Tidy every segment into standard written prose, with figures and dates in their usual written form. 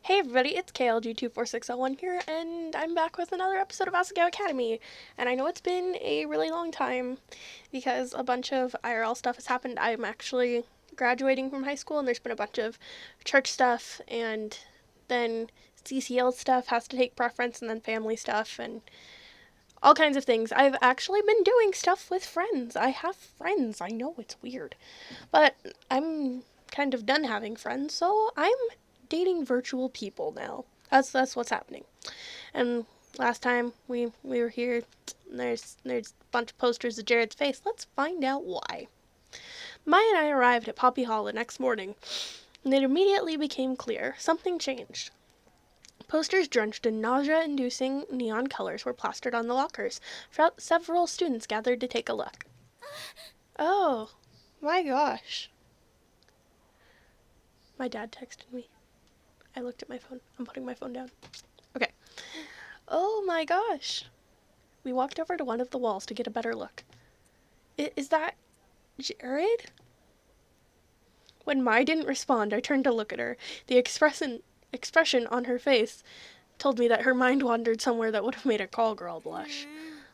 Hey everybody, it's KLG24601 here, and I'm back with another episode of Asagao Academy. And I know it's been a really long time because a bunch of IRL stuff has happened. I'm actually graduating from high school, and there's been a bunch of church stuff, and then CCL stuff has to take preference, and then family stuff, and all kinds of things. I've actually been doing stuff with friends. I have friends. I know it's weird, but I'm kind of done having friends, so I'm dating virtual people now. That's what's happening. And last time we were here, there's a bunch of posters of Jared's face. Let's find out why. Maya and I arrived at Poppy Hall the next morning, and it immediately became clear something changed. Posters drenched in nausea-inducing neon colors were plastered on the lockers. Several students gathered to take a look. Oh, my gosh. My dad texted me. I looked at my phone. I'm putting my phone down. Okay. Oh my gosh. We walked over to one of the walls to get a better look. Is that Jared? When Mai didn't respond, I turned to look at her. The expression on her face told me that her mind wandered somewhere that would have made a call girl blush.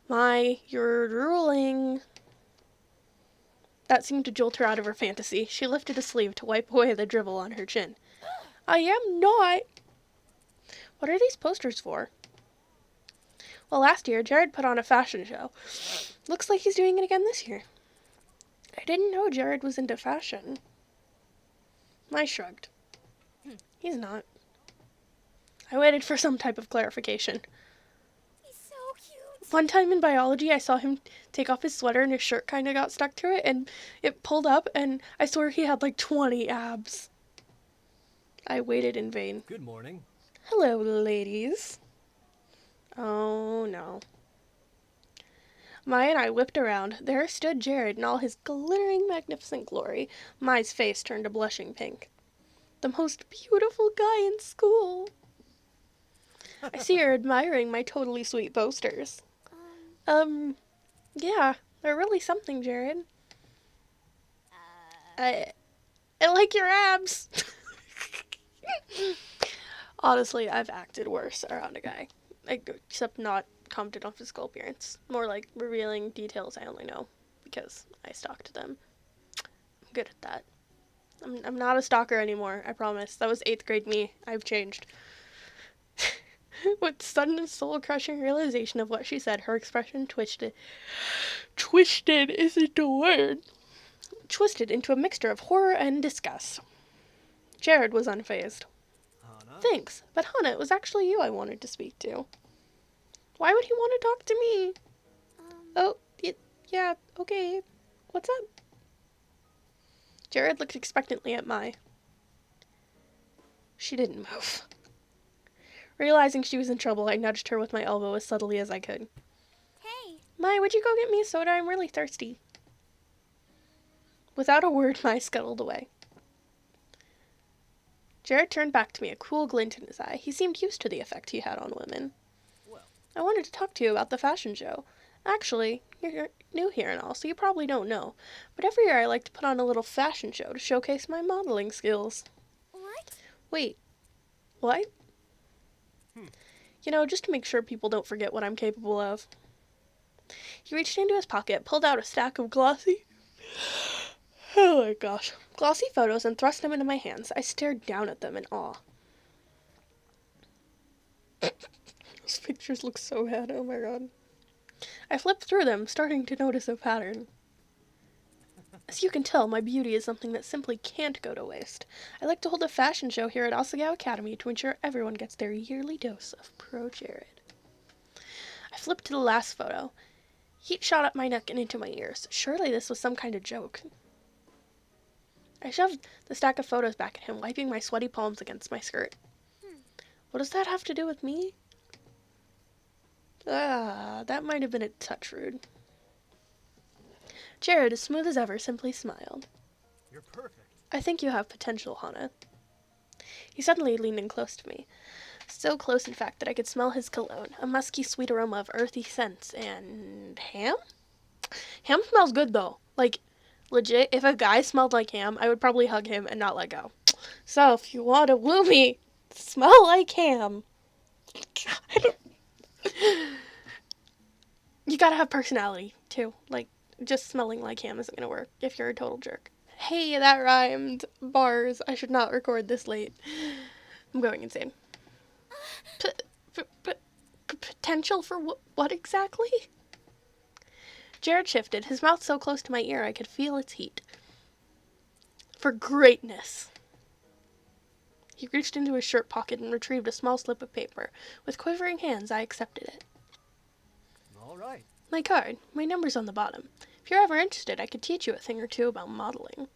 Mai, you're drooling. That seemed to jolt her out of her fantasy. She lifted a sleeve to wipe away the dribble on her chin. I am not. What are these posters for? Well, last year, Jared put on a fashion show. Looks like he's doing it again this year. I didn't know Jared was into fashion. I shrugged. He's not. I waited for some type of clarification. He's so cute. One time in biology, I saw him take off his sweater and his shirt kind of got stuck to it, and it pulled up, and I swear he had like 20 abs. I waited in vain. Good morning. Hello, ladies. Oh, no. Maya and I whipped around. There stood Jared in all his glittering, magnificent glory. Mai's face turned a blushing pink. The most beautiful guy in school. I see you're admiring my totally sweet posters. Yeah, they're really something, Jared. I like your abs. Honestly, I've acted worse around a guy. Except not commented on physical appearance. More like revealing details I only know because I stalked them. I'm good at that. I'm not a stalker anymore, I promise. That was 8th grade me. I've changed. With sudden and soul-crushing realization of what she said, her expression twisted. Twisted isn't a word. Twisted into a mixture of horror and disgust. Jared was unfazed. Hana? Thanks, but Hana, it was actually you I wanted to speak to. Why would he want to talk to me? Oh, yeah, okay. What's up? Jared looked expectantly at Mai. She didn't move. Realizing she was in trouble, I nudged her with my elbow as subtly as I could. Hey. Mai, would you go get me a soda? I'm really thirsty. Without a word, Mai scuttled away. Jared turned back to me, a cruel glint in his eye. He seemed used to the effect he had on women. Well. I wanted to talk to you about the fashion show. Actually, you're new here and all, so you probably don't know. But every year I like to put on a little fashion show to showcase my modeling skills. What? Wait, what? You know, just to make sure people don't forget what I'm capable of. He reached into his pocket, pulled out a stack of glossy photos and thrust them into my hands. I stared down at them in awe. Those pictures look so bad, oh my god. I flipped through them, starting to notice a pattern. As you can tell, my beauty is something that simply can't go to waste. I like to hold a fashion show here at Asagao Academy to ensure everyone gets their yearly dose of Pro Jared. I flipped to the last photo. Heat shot up my neck and into my ears. Surely this was some kind of joke. I shoved the stack of photos back at him, wiping my sweaty palms against my skirt. What does that have to do with me? That might have been a touch rude. Jared, as smooth as ever, simply smiled. You're perfect. I think you have potential, Hana. He suddenly leaned in close to me. So close, in fact, that I could smell his cologne, a musky, sweet aroma of earthy scents, and ham? Ham smells good, though. Like, legit, if a guy smelled like ham, I would probably hug him and not let go. So, if you want to woo me, Smell like ham. You gotta have personality, too. Like, just smelling like ham isn't gonna work if you're a total jerk. Hey, that rhymed. Bars. I should not record this late. I'm going insane. Potential for what exactly? Jared shifted, his mouth so close to my ear I could feel its heat. For greatness. He reached into his shirt pocket and retrieved a small slip of paper. With quivering hands, I accepted it. All right. My card. My number's on the bottom. If you're ever interested, I could teach you a thing or two about modeling.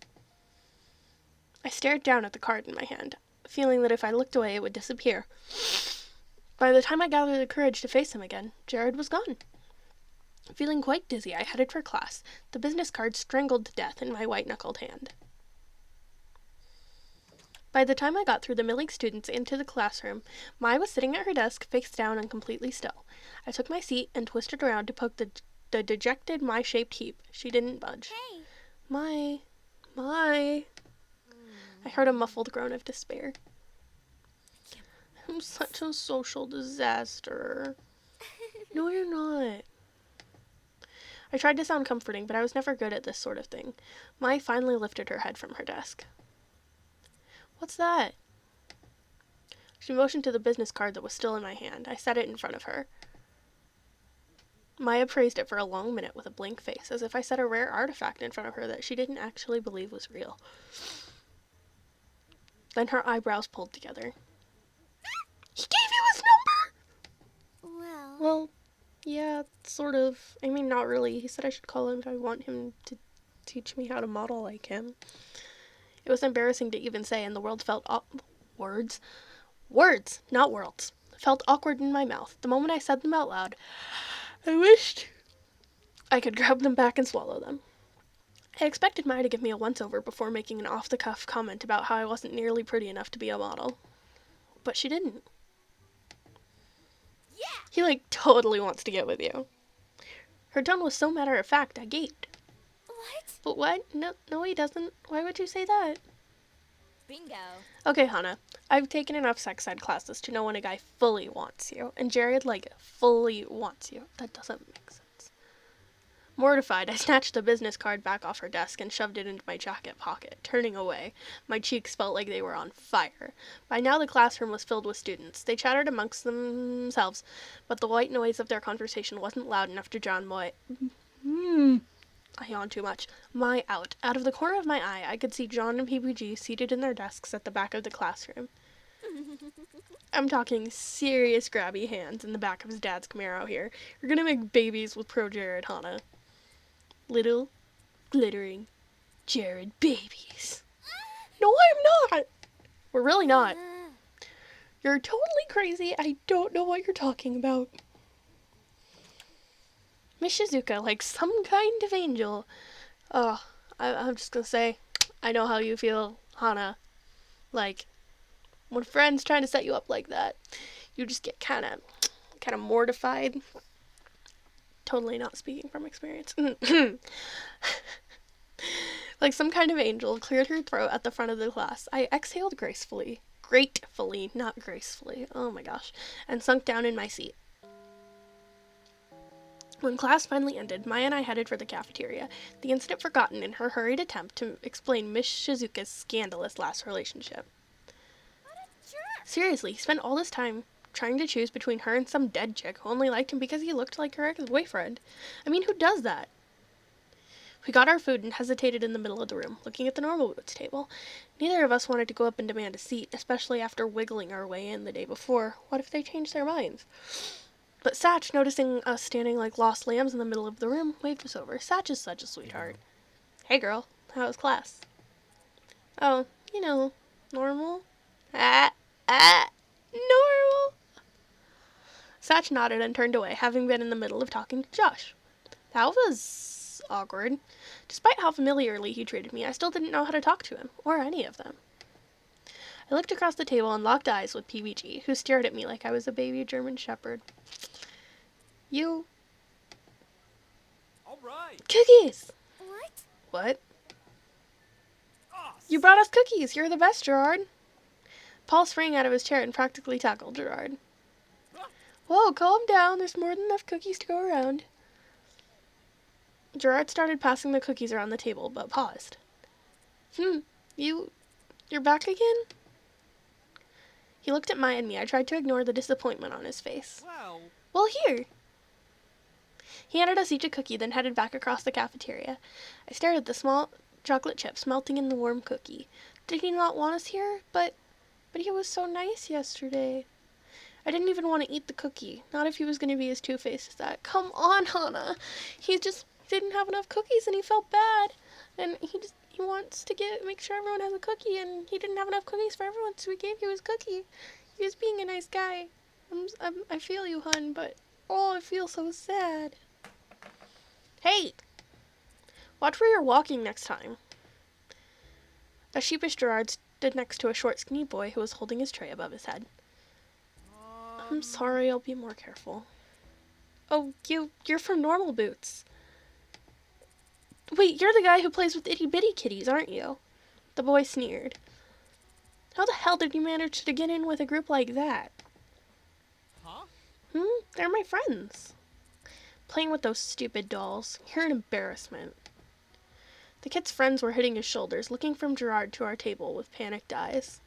I stared down at the card in my hand, feeling that if I looked away, it would disappear. By the time I gathered the courage to face him again, Jared was gone. Feeling quite dizzy, I headed for class, the business card strangled to death in my white-knuckled hand. By the time I got through the milling students into the classroom, Mai was sitting at her desk, face down and completely still. I took my seat and twisted around to poke the dejected Mai-shaped heap. She didn't budge. Hey. Mai. I heard a muffled groan of despair. I'm such a social disaster. No, you're not. I tried to sound comforting, but I was never good at this sort of thing. Mai finally lifted her head from her desk. What's that? She motioned to the business card that was still in my hand. I set it in front of her. Mai appraised it for a long minute with a blank face, as if I set a rare artifact in front of her that she didn't actually believe was real. Then her eyebrows pulled together. He gave you his number? Well, yeah, sort of. I mean, not really. He said I should call him if I want him to teach me how to model like him. It was embarrassing to even say, and the world felt words, not worlds, felt awkward in my mouth. The moment I said them out loud, I wished I could grab them back and swallow them. I expected Maya to give me a once-over before making an off-the-cuff comment about how I wasn't nearly pretty enough to be a model. But she didn't. Yeah. He, totally wants to get with you. Her tone was so matter-of-fact, I gaped. What? But what? No, he doesn't. Why would you say that? Bingo. Okay, Hannah. I've taken enough sex ed classes to know when a guy fully wants you. And Jared, fully wants you. That doesn't make sense. Mortified, I snatched the business card back off her desk and shoved it into my jacket pocket, turning away. My cheeks felt like they were on fire. By now the classroom was filled with students. They chattered amongst themselves, but the white noise of their conversation wasn't loud enough to drown my... I yawned too much. Mai out. Out of the corner of my eye, I could see John and PPG seated in their desks at the back of the classroom. I'm talking serious grabby hands in the back of his dad's Camaro here. You're gonna make babies with pro Jared, Hannah. Little, glittering Jared babies. No, I'm not! We're really not. You're totally crazy. I don't know what you're talking about. Miss Shizuka, like some kind of angel. I'm just gonna say, I know how you feel, Hana. When a friend's trying to set you up like that, you just get kind of mortified. Totally not speaking from experience. Like some kind of angel cleared her throat at the front of the class. I exhaled gratefully, not gracefully, oh my gosh, and sunk down in my seat. When class finally ended, Maya and I headed for the cafeteria, the incident forgotten in her hurried attempt to explain Miss Shizuka's scandalous last relationship. What a jerk. Seriously, he spent all this time trying to choose between her and some dead chick who only liked him because he looked like her ex-boyfriend. I mean, who does that? We got our food and hesitated in the middle of the room, looking at the normal boots table. Neither of us wanted to go up and demand a seat, especially after wiggling our way in the day before. What if they changed their minds? But Satch, noticing us standing like lost lambs in the middle of the room, waved us over. Satch is such a sweetheart. Hey girl, how was class? Oh, normal. Normal. Satch nodded and turned away, having been in the middle of talking to Josh. That was awkward. Despite how familiarly he treated me, I still didn't know how to talk to him, or any of them. I looked across the table and locked eyes with PBG, who stared at me like I was a baby German shepherd. You... All right. Cookies! What? What? Awesome. You brought us cookies! You're the best, Gerard! Paul sprang out of his chair and practically tackled Gerard. Whoa, calm down. There's more than enough cookies to go around. Gerard started passing the cookies around the table, but paused. You're back again? He looked at Maya and me. I tried to ignore the disappointment on his face. Wow. Well, here. He handed us each a cookie, then headed back across the cafeteria. I stared at the small chocolate chips melting in the warm cookie. Did he not want us here? But he was so nice yesterday. I didn't even want to eat the cookie. Not if he was going to be as two-faced as that. Come on, Hannah. He just didn't have enough cookies and he felt bad. And he wants to make sure everyone has a cookie, and he didn't have enough cookies for everyone, so we gave you his cookie. He was being a nice guy. I feel you, hun, but I feel so sad. Hey! Watch where you're walking next time. A sheepish Gerard stood next to a short, skinny boy who was holding his tray above his head. I'm sorry, I'll be more careful. Oh, you're from Normal Boots. Wait, you're the guy who plays with itty-bitty kitties, aren't you? The boy sneered. How the hell did you manage to get in with a group like that? Huh? They're my friends. Playing with those stupid dolls. You're an embarrassment. The kid's friends were hitting his shoulders, looking from Gerard to our table with panicked eyes.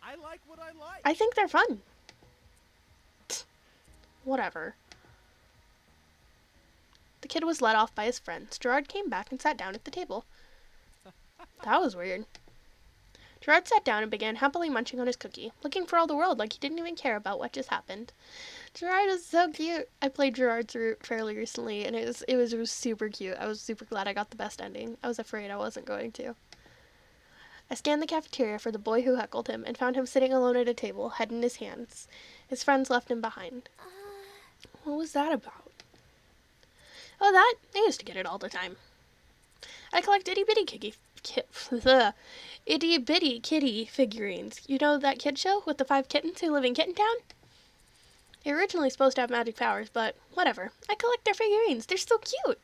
I like what I like. I think they're fun. Whatever. The kid was led off by his friends. Gerard came back and sat down at the table. That was weird. Gerard sat down and began happily munching on his cookie, looking for all the world like he didn't even care about what just happened. Gerard is so cute. I played Gerard's Route fairly recently, and it was super cute. I was super glad I got the best ending. I was afraid I wasn't going to. I scanned the cafeteria for the boy who heckled him and found him sitting alone at a table, head in his hands. His friends left him behind. What was that about? Oh, that? I used to get it all the time. I collect itty-bitty kitty figurines. You know that kid show with the 5 kittens who live in Kitten Town? They're originally supposed to have magic powers, but whatever. I collect their figurines. They're so cute.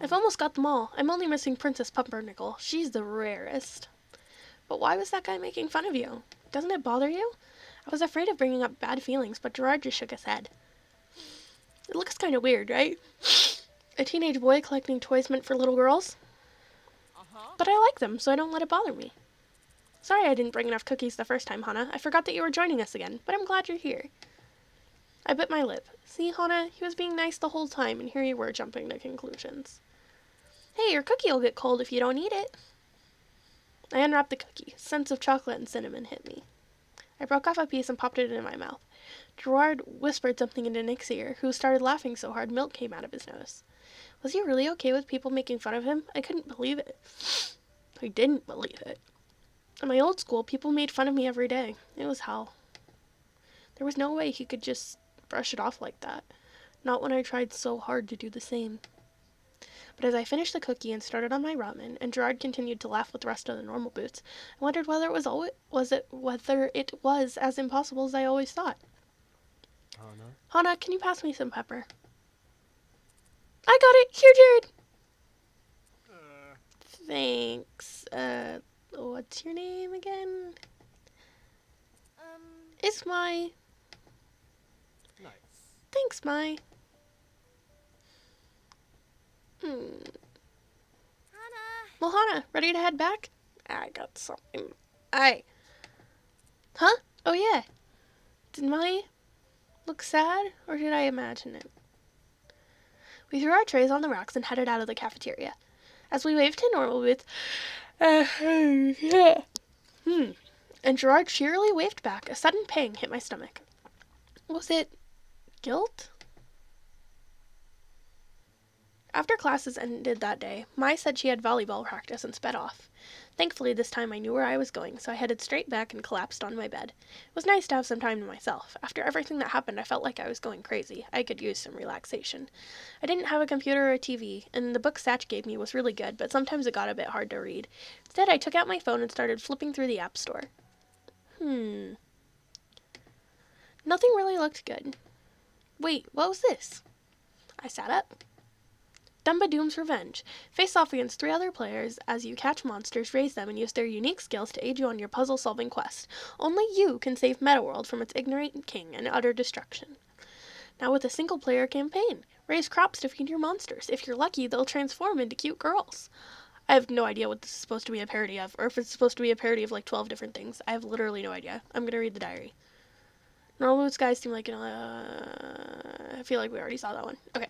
I've almost got them all. I'm only missing Princess Pumpernickel. She's the rarest. But why was that guy making fun of you? Doesn't it bother you? I was afraid of bringing up bad feelings, but Gerard just shook his head. It looks kind of weird, right? A teenage boy collecting toys meant for little girls? But I like them, so I don't let it bother me. Sorry I didn't bring enough cookies the first time, Hannah. I forgot that you were joining us again, but I'm glad you're here. I bit my lip. See, Hannah, he was being nice the whole time, and here you were jumping to conclusions. Hey, your cookie will get cold if you don't eat it. I unwrapped the cookie. A sense of chocolate and cinnamon hit me. I broke off a piece and popped it in my mouth. Gerard whispered something into Nick's ear, who started laughing so hard milk came out of his nose. Was he really okay with people making fun of him? I couldn't believe it. I didn't believe it. In my old school, people made fun of me every day. It was hell. There was no way he could just brush it off like that. Not when I tried so hard to do the same. But as I finished the cookie and started on my ramen, and Gerard continued to laugh with the rest of the Normal Boots, I wondered whether it was as impossible as I always thought. Hannah, can you pass me some pepper? I got it! Here, Jared! Thanks. What's your name again? It's Mai. Nice. Thanks, Mai. Hannah! Well, Hannah, ready to head back? I got something. Huh? Oh, yeah. Did Mai look sad, or did I imagine it? We threw our trays on the racks and headed out of the cafeteria. As we waved to Normal Boots, and Gerard cheerily waved back, a sudden pang hit my stomach. Was it guilt? After classes ended that day, Mai said she had volleyball practice and sped off. Thankfully, this time I knew where I was going, so I headed straight back and collapsed on my bed. It was nice to have some time to myself. After everything that happened, I felt like I was going crazy. I could use some relaxation. I didn't have a computer or a TV, and the book Satch gave me was really good, but sometimes it got a bit hard to read. Instead, I took out my phone and started flipping through the App Store. Nothing really looked good. Wait, what was this? I sat up. Dumbadoom's Revenge. Face off against 3 other players as you catch monsters, raise them, and use their unique skills to aid you on your puzzle-solving quest. Only you can save Metaworld from its ignorant king and utter destruction. Now with a single-player campaign. Raise crops to feed your monsters. If you're lucky, they'll transform into cute girls. I have no idea what this is supposed to be a parody of, or if it's supposed to be a parody of like 12 different things. I have literally no idea. I'm gonna read the diary. Normal Blue Skies seem like I feel like we already saw that one. Okay.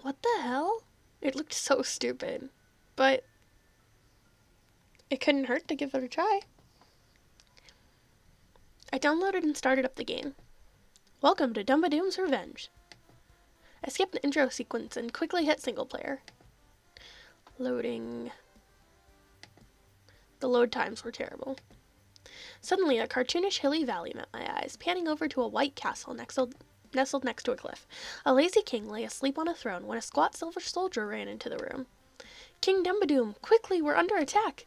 What the hell? It looked so stupid. But it couldn't hurt to give it a try. I downloaded and started up the game. Welcome to Dumbadoom's Revenge. I skipped the intro sequence and quickly hit single player. Loading. The load times were terrible. Suddenly, a cartoonish hilly valley met my eyes, panning over to a white castle nestled next to a cliff. A lazy king lay asleep on a throne when a squat silver soldier ran into the room. King Dumbadoom, quickly, we're under attack.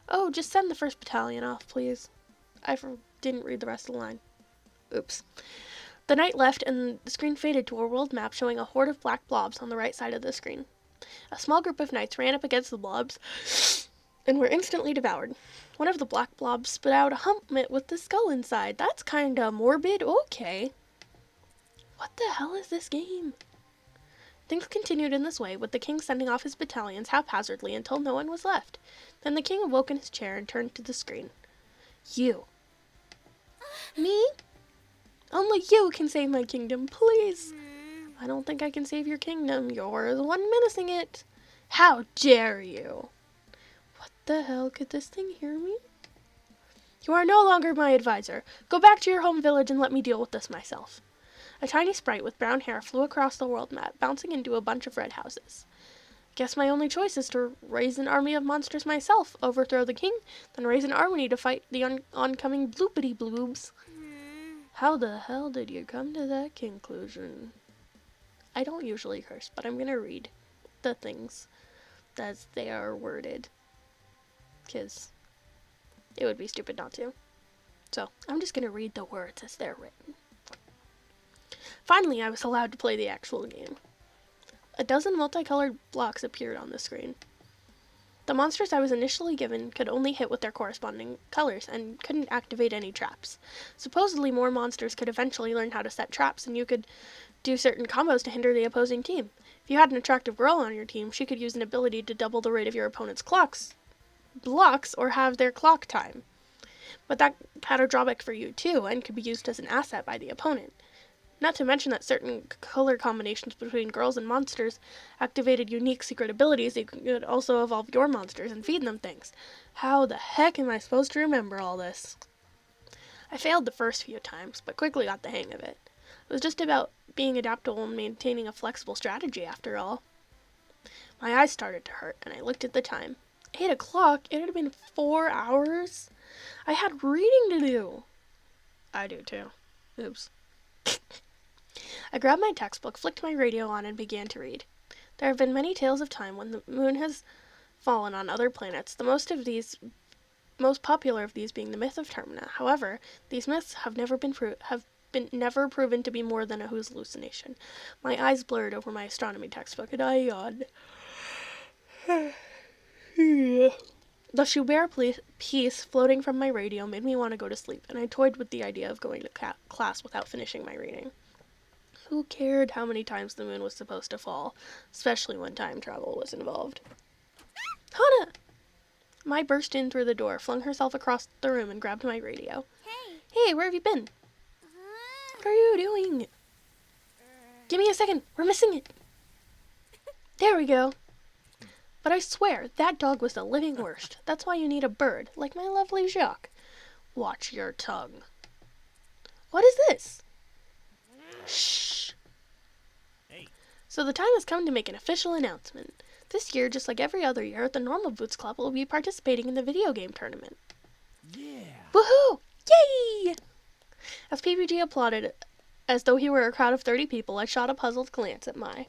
Oh, just send the first battalion off, please. I didn't read the rest of the line. Oops. The knight left, and the screen faded to a world map showing a horde of black blobs on the right side of the screen. A small group of knights ran up against the blobs and were instantly devoured. One of the black blobs spit out a helmet with the skull inside. That's kinda morbid. Okay. What the hell is this game? Things continued in this way, with the king sending off his battalions haphazardly until no one was left. Then the king awoke in his chair and turned to the screen. You. Me? Only you can save my kingdom, please. I don't think I can save your kingdom. You're the one menacing it. How dare you? What the hell, could this thing hear me? You are no longer my advisor. Go back to your home village and let me deal with this myself. A tiny sprite with brown hair flew across the world map, bouncing into a bunch of red houses. Guess my only choice is to raise an army of monsters myself, overthrow the king, then raise an army to fight the oncoming bloopity bloobs. How the hell did you come to that conclusion? I don't usually curse, but I'm gonna read the things as they are worded, because it would be stupid not to. So, I'm just gonna read the words as they're written. Finally, I was allowed to play the actual game. A dozen multicolored blocks appeared on the screen. The monsters I was initially given could only hit with their corresponding colors and couldn't activate any traps. Supposedly, more monsters could eventually learn how to set traps, and you could do certain combos to hinder the opposing team. If you had an attractive girl on your team, she could use an ability to double the rate of your opponent's blocks, or have their clock time. But that had a drawback for you too, and could be used as an asset by the opponent. Not to mention that certain color combinations between girls and monsters activated unique secret abilities that could also evolve your monsters and feed them things. How the heck am I supposed to remember all this? I failed the first few times, but quickly got the hang of it. It was just about being adaptable and maintaining a flexible strategy after all. My eyes started to hurt, and I looked at the time. 8 o'clock? It had been 4 hours? I had reading to do. I do too. Oops. I grabbed my textbook, flicked my radio on, and began to read. There have been many tales of time when the moon has fallen on other planets, the most popular of these being the myth of Termina. However, these myths have never been proven to be more than a hallucination. My eyes blurred over my astronomy textbook, and I yawned. The Schubert piece floating from my radio made me want to go to sleep, and I toyed with the idea of going to class without finishing my reading. Who cared how many times the moon was supposed to fall, especially when time travel was involved? Hana! Mai burst in through the door, flung herself across the room, and grabbed my radio. Hey, where have you been? What are you doing? Give me a second. We're missing it. There we go. But I swear, that dog was the living worst. That's why you need a bird, like my lovely Jacques. Watch your tongue. What is this? Shh. Hey. So the time has come to make an official announcement. This year, just like every other year, the Normal Boots Club will be participating in the video game tournament. Yeah. Woohoo! Yay! As PBG applauded, as though he were a crowd of 30 people, I shot a puzzled glance at Mai.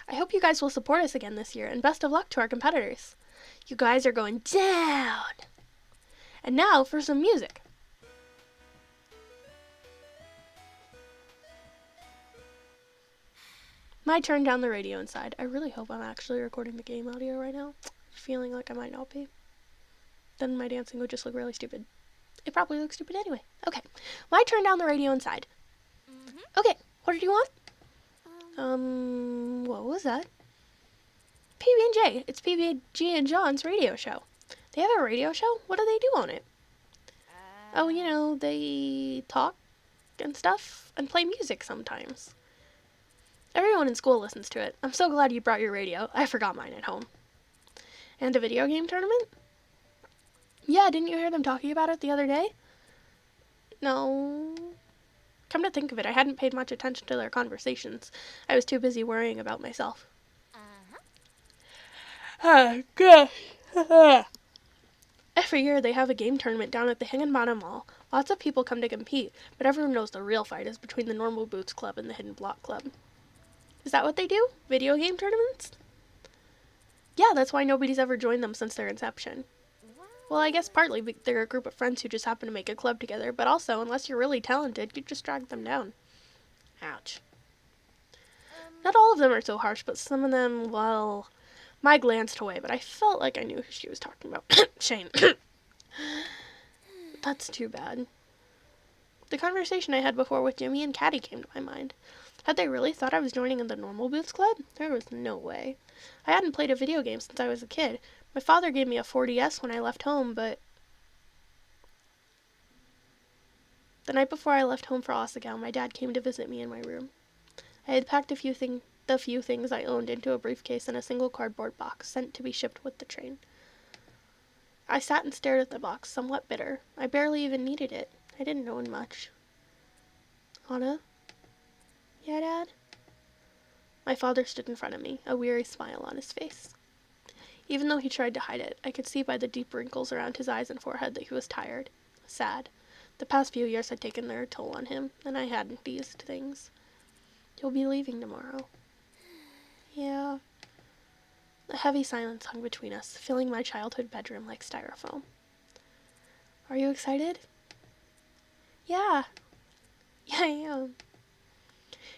I hope you guys will support us again this year, and best of luck to our competitors. You guys are going down! And now for some music. I turned down the radio inside. I really hope I'm actually recording the game audio right now. Feeling like I might not be. Then my dancing would just look really stupid. It probably looks stupid anyway. Okay. I turned down the radio inside. Okay, what did you want? What was that? PB&J. It's PB&G and John's radio show. They have a radio show? What do they do on it? Oh, you know, they talk and stuff and play music sometimes. Everyone in school listens to it. I'm so glad you brought your radio. I forgot mine at home. And a video game tournament? Yeah, didn't you hear them talking about it the other day? No. Come to think of it, I hadn't paid much attention to their conversations. I was too busy worrying about myself. Gosh. Every year they have a game tournament down at the Higginbottom Mall. Lots of people come to compete, but everyone knows the real fight is between the Normal Boots Club and the Hidden Block Club. Is that what they do? Video game tournaments? Yeah, that's why nobody's ever joined them since their inception. Well, I guess partly they're a group of friends who just happen to make a club together, but also, unless you're really talented, you just drag them down. Ouch. Not all of them are so harsh, but some of them, well... I glanced away, but I felt like I knew who she was talking about. Shane. That's too bad. The conversation I had before with Jimmy and Caddy came to my mind. Had they really thought I was joining in the Normal Boots Club? There was no way. I hadn't played a video game since I was a kid. My father gave me a 4DS when I left home, but... The night before I left home for Asagao, my dad came to visit me in my room. I had packed the few things I owned into a briefcase in a single cardboard box, sent to be shipped with the train. I sat and stared at the box, somewhat bitter. I barely even needed it. I didn't own much. Hana? Yeah, Dad? My father stood in front of me, a weary smile on his face. Even though he tried to hide it, I could see by the deep wrinkles around his eyes and forehead that he was tired, sad. The past few years had taken their toll on him, and I hadn't eased things. You'll be leaving tomorrow. Yeah. A heavy silence hung between us, filling my childhood bedroom like styrofoam. Are you excited? Yeah. Yeah, I am.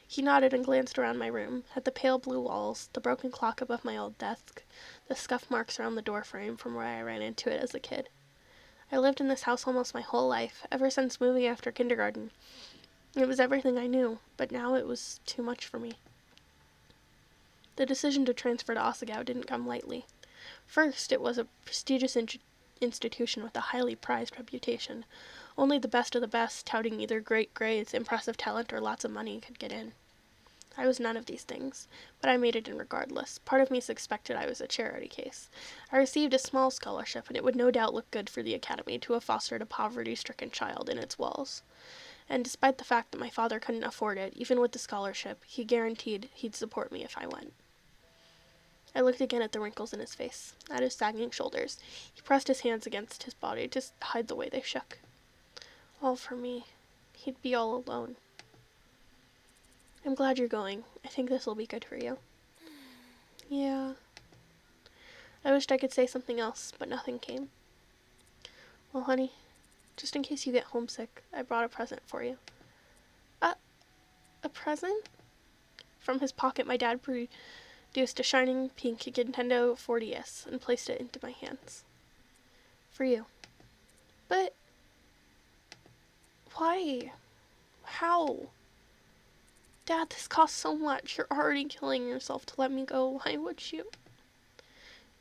He nodded and glanced around my room, at the pale blue walls, the broken clock above my old desk, the scuff marks around the door frame from where I ran into it as a kid. I lived in this house almost my whole life, ever since moving after kindergarten. It was everything I knew, but now it was too much for me. The decision to transfer to Asagao didn't come lightly. First, it was a prestigious institution with a highly prized reputation. Only the best of the best, touting either great grades, impressive talent, or lots of money, could get in. I was none of these things, but I made it in regardless. Part of me suspected I was a charity case. I received a small scholarship, and it would no doubt look good for the academy to have fostered a poverty-stricken child in its walls. And despite the fact that my father couldn't afford it, even with the scholarship, he guaranteed he'd support me if I went. I looked again at the wrinkles in his face, at his sagging shoulders. He pressed his hands against his body to hide the way they shook. All for me. He'd be all alone. I'm glad you're going. I think this will be good for you. Yeah. I wished I could say something else, but nothing came. Well, honey, just in case you get homesick, I brought a present for you. A present? From his pocket, my dad produced a shining pink Nintendo 4DS and placed it into my hands. For you. But... why? How? Dad, this costs so much. You're already killing yourself to let me go. Why would you?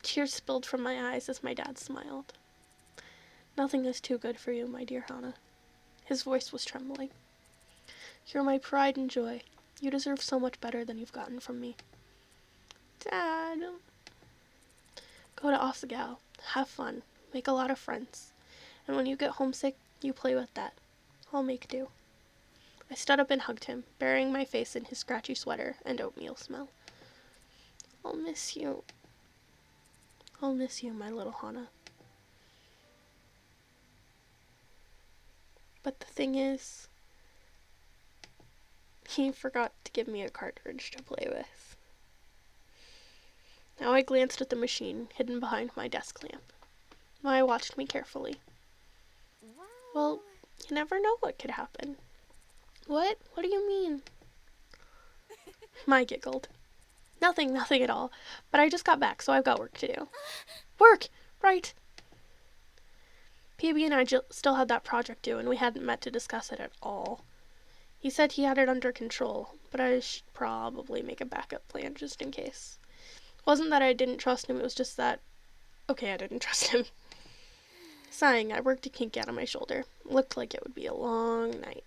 Tears spilled from my eyes as my dad smiled. Nothing is too good for you, my dear Hana. His voice was trembling. You're my pride and joy. You deserve so much better than you've gotten from me. Dad. Go to Asagao. Have fun. Make a lot of friends. And when you get homesick, you play with that. I'll make do. I stood up and hugged him, burying my face in his scratchy sweater and oatmeal smell. I'll miss you. I'll miss you, my little Hana. But the thing is, he forgot to give me a cartridge to play with. Now I glanced at the machine, hidden behind my desk lamp. Maya watched me carefully. Well, you never know what could happen. What? What do you mean? Maya giggled. Nothing at all. But I just got back, so I've got work to do. Work! Right. PB and I still had that project due, and we hadn't met to discuss it at all. He said he had it under control, but I should probably make a backup plan just in case. It wasn't that I didn't trust him, it was just that, okay, I didn't trust him. Sighing, I worked a kink out of my shoulder. It looked like it would be a long night.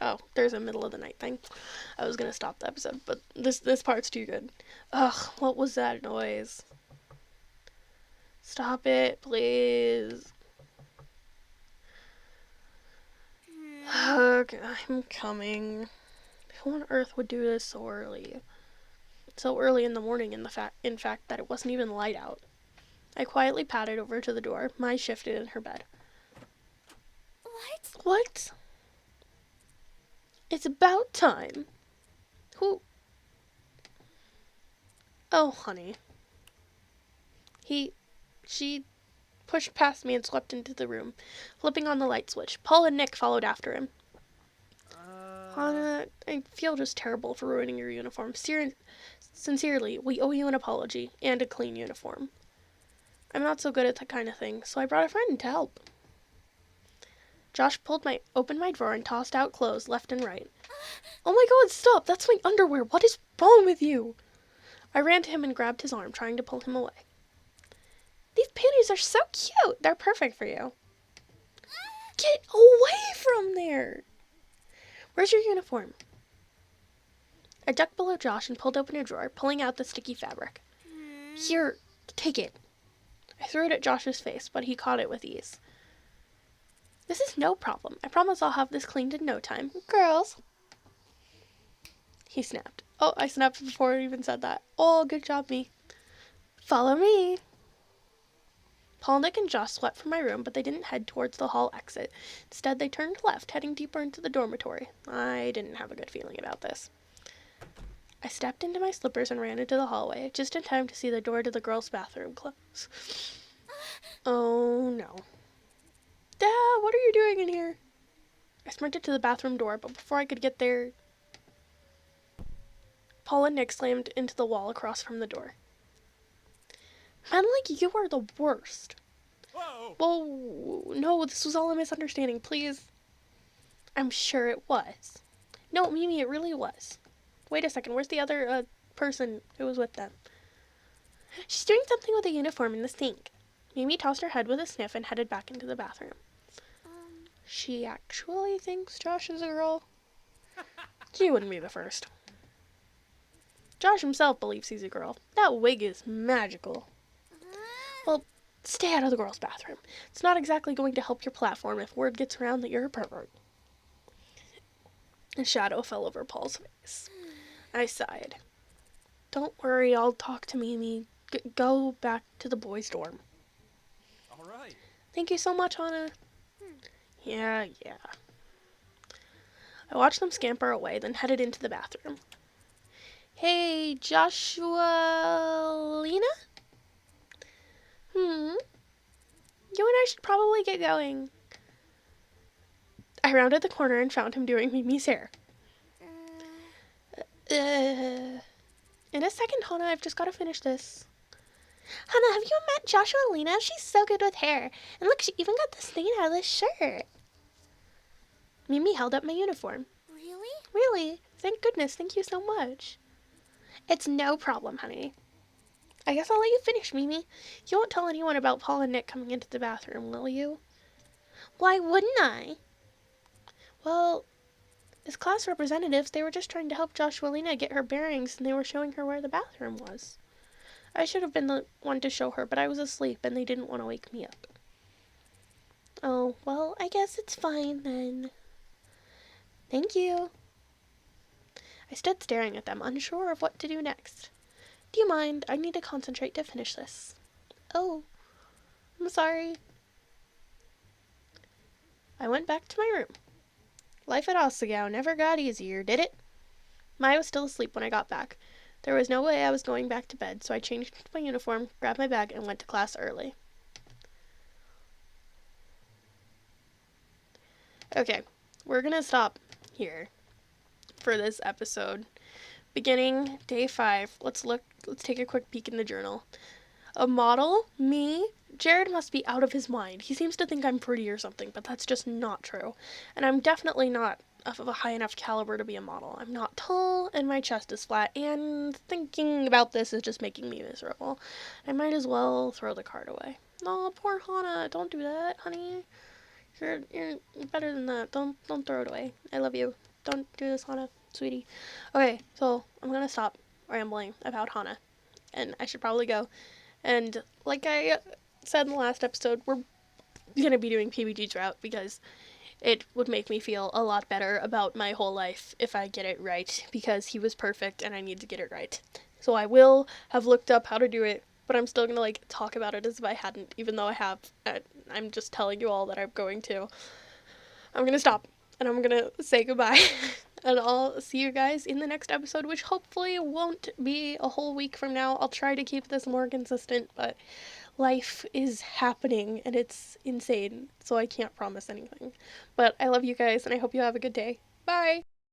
Oh, there's a middle of the night thing. I was gonna stop the episode, but this part's too good. Ugh, what was that noise? Stop it, please. Okay, I'm coming. Who on earth would do this so early? So early in the morning, in fact, that it wasn't even light out. I quietly padded over to the door. Mai shifted in her bed. What? It's about time. Who? Oh, honey. She pushed past me and swept into the room, flipping on the light switch. Paul and Nick followed after him. Hana, I feel just terrible for ruining your uniform. Sincerely, we owe you an apology and a clean uniform. I'm not so good at that kind of thing, so I brought a friend to help. Josh opened my drawer and tossed out clothes left and right. Oh my god, stop! That's my underwear! What is wrong with you? I ran to him and grabbed his arm, trying to pull him away. These panties are so cute! They're perfect for you. Get away from there! Where's your uniform? I ducked below Josh and pulled open a drawer, pulling out the sticky fabric. Here, take it. I threw it at Josh's face, but he caught it with ease. This is no problem. I promise I'll have this cleaned in no time. Girls. He snapped. Oh, I snapped before I even said that. Oh, good job, me. Follow me. Paul, Nick, and Josh swept from my room, but they didn't head towards the hall exit. Instead, they turned left, heading deeper into the dormitory. I didn't have a good feeling about this. I stepped into my slippers and ran into the hallway, just in time to see the door to the girls' bathroom close. Oh, no. Dad, what are you doing in here? I sprinted to the bathroom door, but before I could get there, Paul and Nick slammed into the wall across from the door. Men like you are the worst. Whoa! Whoa, no, this was all a misunderstanding, please. I'm sure it was. No, Mimi, it really was. Wait a second, where's the other, person who was with them? She's doing something with a uniform in the sink. Mimi tossed her head with a sniff and headed back into the bathroom. She actually thinks Josh is a girl? She wouldn't be the first. Josh himself believes he's a girl. That wig is magical. Well, stay out of the girls' bathroom. It's not exactly going to help your platform if word gets around that you're a pervert. A shadow fell over Paul's face. I sighed. Don't worry, I'll talk to Mimi. Go back to the boys' dorm. All right. Thank you so much, Hana. Yeah. I watched them scamper away, then headed into the bathroom. Hey, Joshua... Lena? You and I should probably get going. I rounded the corner and found him doing Mimi's hair. In a second, Hana, I've just got to finish this. Hana, have you met Joshua Lena? She's so good with hair. And look, she even got the stain out of this shirt. Mimi held up my uniform. Really? Really? Thank goodness. Thank you so much. It's no problem, honey. I guess I'll let you finish, Mimi. You won't tell anyone about Paul and Nick coming into the bathroom, will you? Why wouldn't I? Well, as class representatives, they were just trying to help Joshualina get her bearings, and they were showing her where the bathroom was. I should have been the one to show her, but I was asleep, and they didn't want to wake me up. Oh, well, I guess it's fine, then. Thank you. I stood staring at them, unsure of what to do next. Do you mind? I need to concentrate to finish this. Oh, I'm sorry. I went back to my room. Life at Asagao never got easier, did it? Maya was still asleep when I got back. There was no way I was going back to bed, so I changed my uniform, grabbed my bag, and went to class early. Okay, we're gonna stop here for this episode. Beginning day 5. Let's take a quick peek in the journal. A model? Me? Jared must be out of his mind. He seems to think I'm pretty or something, but that's just not true. And I'm definitely not of a high enough caliber to be a model. I'm not tall, and my chest is flat, and thinking about this is just making me miserable. I might as well throw the card away. No, poor Hana. Don't do that, honey. You're better than that. Don't throw it away. I love you. Don't do this, Hana, sweetie. Okay, so I'm gonna stop rambling about Hana, and I should probably go. And like I said in the last episode, we're gonna be doing PBG's route because it would make me feel a lot better about my whole life if I get it right, because he was perfect and I need to get it right. So I will have looked up how to do it, but I'm still gonna talk about it as if I hadn't, even though I have. I'm just telling you all that I'm going to. I'm gonna stop and I'm gonna say goodbye. And I'll see you guys in the next episode, which hopefully won't be a whole week from now. I'll try to keep this more consistent, but life is happening and it's insane, so I can't promise anything. But I love you guys and I hope you have a good day. Bye!